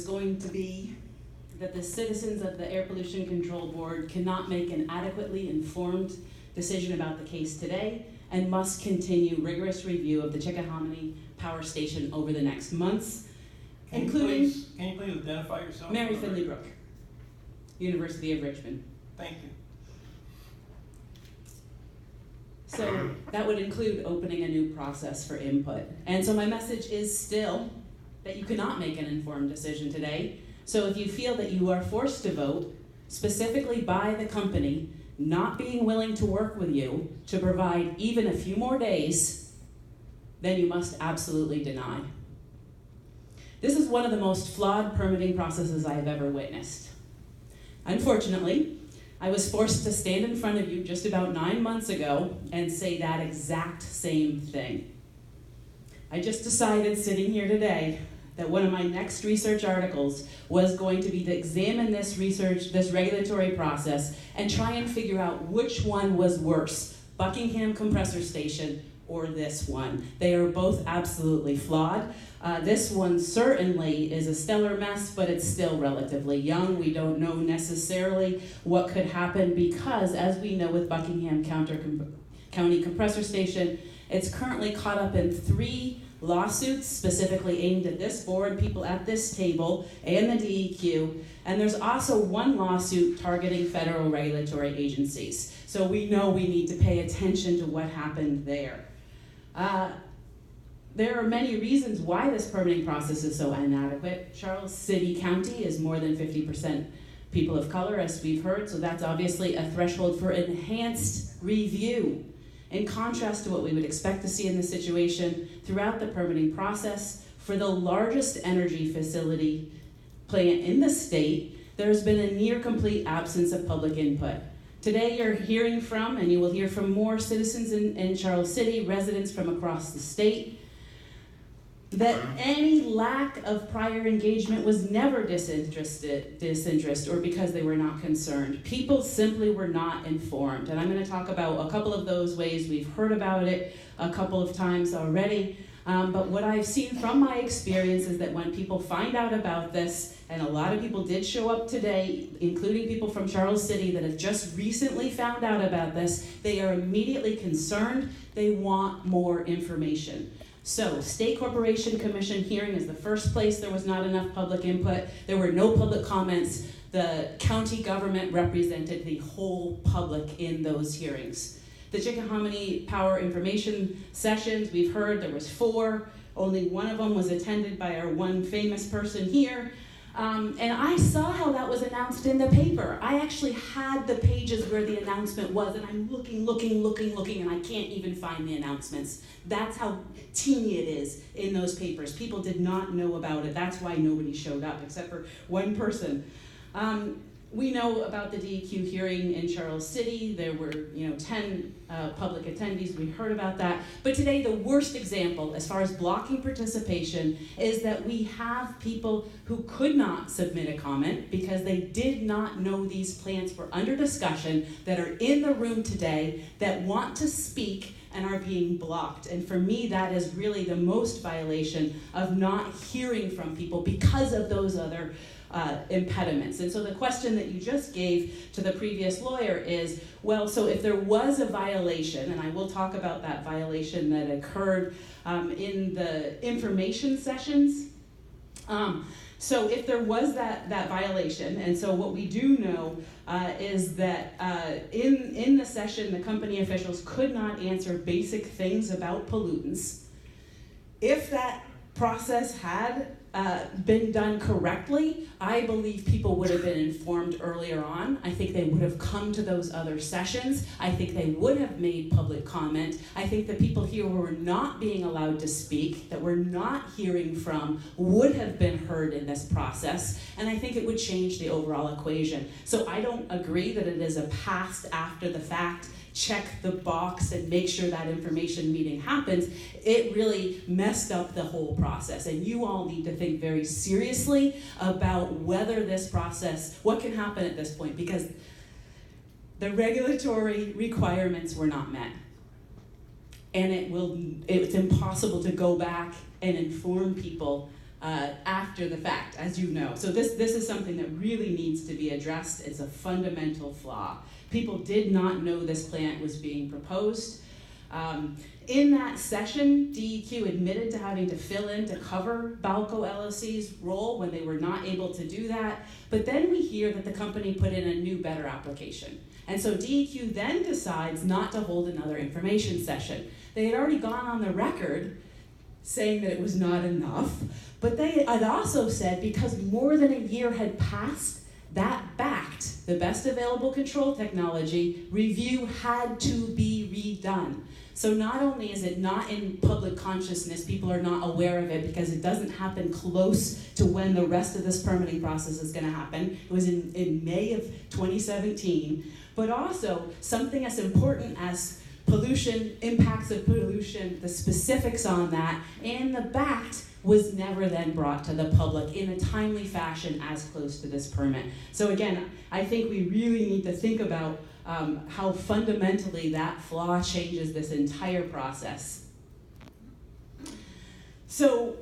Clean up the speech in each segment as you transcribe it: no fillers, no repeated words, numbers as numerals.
going to be that the citizens of the Air Pollution Control Board cannot make an adequately informed decision about the case today and must continue rigorous review of the Chickahominy Power Station over the next months, including... Can you please identify yourself? Mary Finley-Brook, University of Richmond. Thank you. So that would include opening a new process for input. And so my message is still that you cannot make an informed decision today. So if you feel that you are forced to vote, specifically by the company not being willing to work with you to provide even a few more days, then you must absolutely deny. This is one of the most flawed permitting processes I have ever witnessed. Unfortunately, I was forced to stand in front of you just about 9 months ago and say that exact same thing. I just decided sitting here today that one of my next research articles was going to be to examine this research, this regulatory process, and try and figure out which one was worse, Buckingham Compressor Station or this one. They are both absolutely flawed. This one certainly is a stellar mess, but it's still relatively young. We don't know necessarily what could happen because, as we know with Buckingham County Compressor Station, it's currently caught up in 3 lawsuits specifically aimed at this board, people at this table, and the DEQ. And there's also 1 lawsuit targeting federal regulatory agencies. So we know we need to pay attention to what happened there. There are many reasons why this permitting process is so inadequate. Charles City County is more than 50% people of color, as we've heard, so that's obviously a threshold for enhanced review. In contrast to what we would expect to see in this situation, throughout the permitting process, for the largest energy facility plant in the state, there's been a near complete absence of public input. Today you're hearing from, and you will hear from more citizens in Charles City, residents from across the state, that any lack of prior engagement was never disinterest or because they were not concerned. People simply were not informed. And I'm going to talk about a couple of those ways. We've heard about it a couple of times already. But what I've seen from my experience is that when people find out about this, and a lot of people did show up today, including people from Charles City that have just recently found out about this, they are immediately concerned. They want more information. So, State Corporation Commission hearing is the first place there was not enough public input. There were no public comments. The county government represented the whole public in those hearings. The Chickahominy Power Information Sessions, we've heard there was 4. Only one of them was attended by our one famous person here. And I saw how that was announced in the paper. I actually had the pages where the announcement was, and I'm looking, and I can't even find the announcements. That's how teeny it is in those papers. People did not know about it. That's why nobody showed up, except for one person. We know about the DEQ hearing in Charles City. There were 10 public attendees. We heard about that. But today, the worst example, as far as blocking participation, is that we have people who could not submit a comment because they did not know these plans were under discussion, that are in the room today, that want to speak and are being blocked. And for me, that is really the most violation of not hearing from people because of those other impediments. And so the question that you just gave to the previous lawyer is, well, so if there was a violation, and I will talk about that violation that occurred in the information sessions, so if there was that violation, and so what we do know is that in the session, the company officials could not answer basic things about pollutants. If that process had been done correctly, I believe people would have been informed earlier on. I think they would have come to those other sessions. I think they would have made public comment. I think the people here who were not being allowed to speak, that we're not hearing from, would have been heard in this process, and I think it would change the overall equation. So I don't agree that it is a past after the fact, check the box and make sure that information meeting happens. It really messed up the whole process, and you all need to think very seriously about whether this process, what can happen at this point, because the regulatory requirements were not met. And it's impossible to go back and inform people after the fact, as you know. So this is something that really needs to be addressed. It's a fundamental flaw. People did not know this plant was being proposed. In that session, DEQ admitted to having to fill in to cover Balco LLC's role when they were not able to do that. But then we hear that the company put in a new, better application. And so DEQ then decides not to hold another information session. They had already gone on the record saying that it was not enough, but they had also said because more than a year had passed, that backed the best available control technology review had to be redone. So not only is it not in public consciousness, people are not aware of it because it doesn't happen close to when the rest of this permitting process is going to happen. It was in May of 2017, but also something as important as pollution, impacts of pollution, the specifics on that, and the backed was never then brought to the public in a timely fashion as close to this permit. So again, I think we really need to think about how fundamentally that flaw changes this entire process. So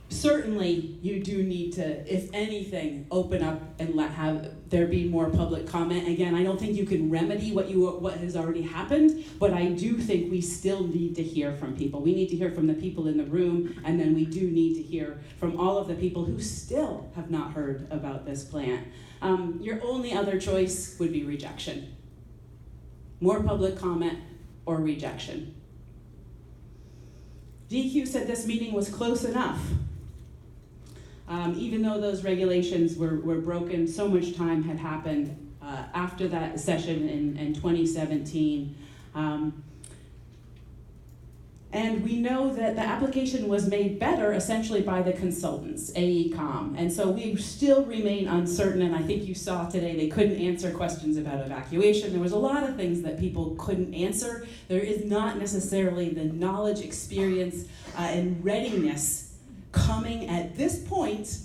certainly you do need to, if anything, open up and have there be more public comment. Again, I don't think you can remedy what has already happened, but I do think we still need to hear from people. We need to hear from the people in the room, and then we do need to hear from all of the people who still have not heard about this plant. Your only other choice would be rejection. More public comment or rejection. DEQ said this meeting was close enough. Even though those regulations were broken, so much time had happened after that session in 2017. And we know that the application was made better essentially by the consultants, AECOM. And so we still remain uncertain, and I think you saw today they couldn't answer questions about evacuation. There was a lot of things that people couldn't answer. There is not necessarily the knowledge, experience, and readiness coming at this point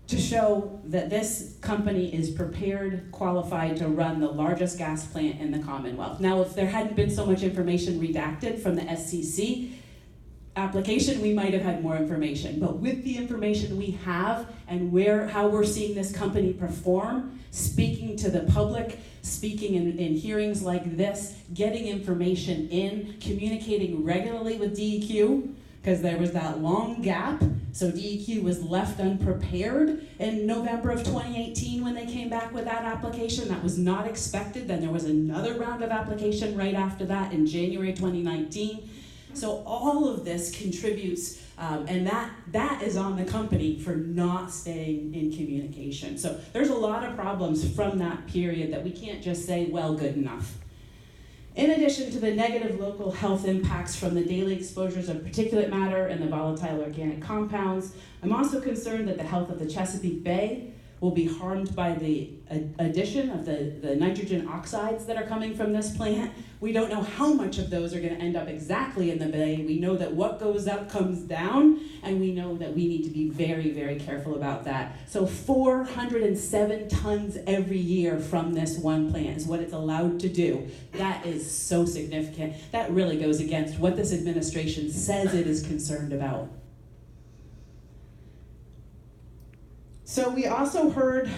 to show that this company is prepared, qualified to run the largest gas plant in the Commonwealth. Now, if there hadn't been so much information redacted from the SCC application, we might have had more information. But with the information we have and how we're seeing this company perform, speaking to the public, speaking in hearings like this, getting information in, communicating regularly with DEQ, because there was that long gap. So DEQ was left unprepared in November of 2018 when they came back with that application. That was not expected. Then there was another round of application right after that in January 2019. So all of this contributes, and that is on the company for not staying in communication. So there's a lot of problems from that period that we can't just say, well, good enough. In addition to the negative local health impacts from the daily exposures of particulate matter and the volatile organic compounds, I'm also concerned that the health of the Chesapeake Bay will be harmed by the addition of the nitrogen oxides that are coming from this plant. We don't know how much of those are going to end up exactly in the bay. We know that what goes up comes down, and we know that we need to be very, very careful about that. So 407 tons every year from this one plant is what it's allowed to do. That is so significant. That really goes against what this administration says it is concerned about. So we also heard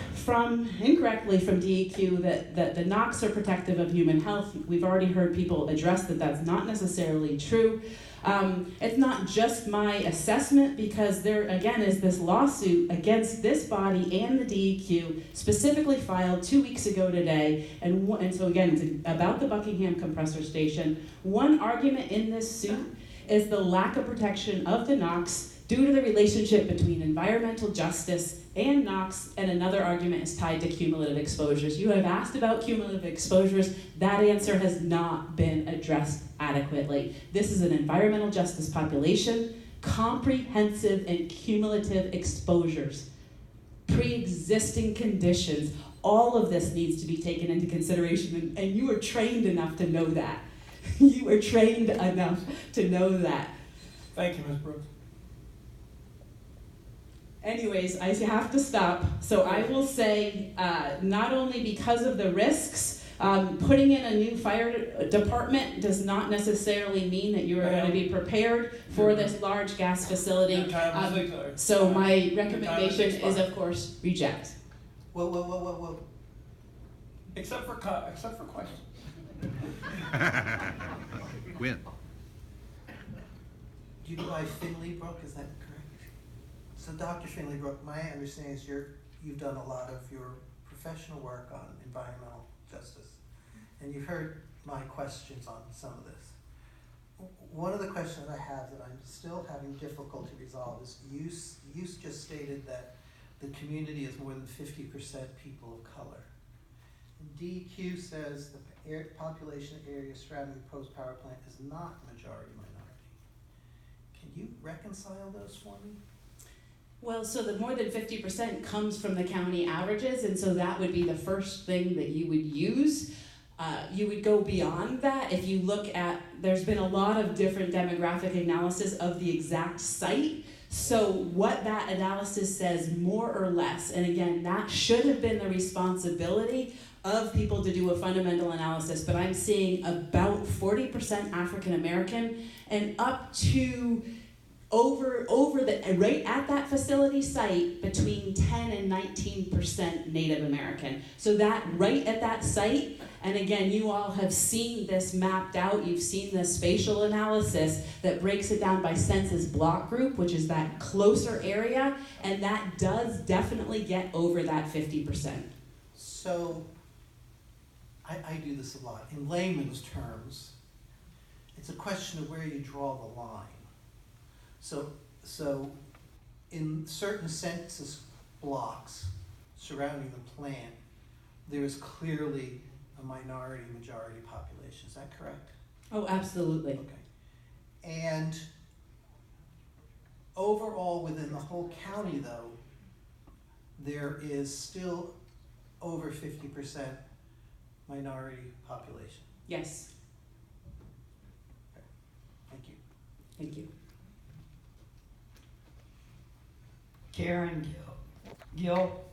incorrectly from DEQ that the NOx are protective of human health. We've already heard people address that that's not necessarily true. It's not just my assessment, because there, again, is this lawsuit against this body and the DEQ, specifically filed 2 weeks ago today. And so again, it's about the Buckingham compressor station. One argument in this suit is the lack of protection of the NOx due to the relationship between environmental justice and NOx, and another argument is tied to cumulative exposures. You have asked about cumulative exposures. That answer has not been addressed adequately. This is an environmental justice population, comprehensive and cumulative exposures, pre-existing conditions. All of this needs to be taken into consideration, and you are trained enough to know that. You are trained enough to know that. Thank you, Ms. Brooks. Anyways, I have to stop. So I will say, not only because of the risks, Putting in a new fire department does not necessarily mean that you are going to be prepared for this large gas facility. So my recommendation is, of course, reject. Whoa. Except for questions. Quinn. You go by Finley-Brook, is that correct? So Dr. Finley-Brook, my understanding is you've done a lot of your professional work on environmental justice, and you've heard my questions on some of this. One of the questions I have that I'm still having difficulty resolve is you just stated that the community is more than 50% people of color. DEQ says the population area surrounding the proposed power plant is not majority minority. Can you reconcile those for me? Well, so the more than 50% comes from the county averages, and so that would be the first thing that you would use. You would go beyond that if you look at, there's been a lot of different demographic analysis of the exact site. So what that analysis says, more or less, and again, that should have been the responsibility of people to do a fundamental analysis, but I'm seeing about 40% African American and up to over the right at that facility site between 10 and 19% Native American. So that right at that site, and again, you all have seen this mapped out, you've seen the spatial analysis that breaks it down by census block group, which is that closer area, and that does definitely get over that 50%. So, I do this a lot. In layman's terms, it's a question of where you draw the line. So in certain census blocks surrounding the plant, there is clearly a minority-majority population. Is that correct? Oh, absolutely. Okay. And overall within the whole county, though, there is still over 50% minority population. Yes. Okay. Thank you. Thank you. Karen Gill.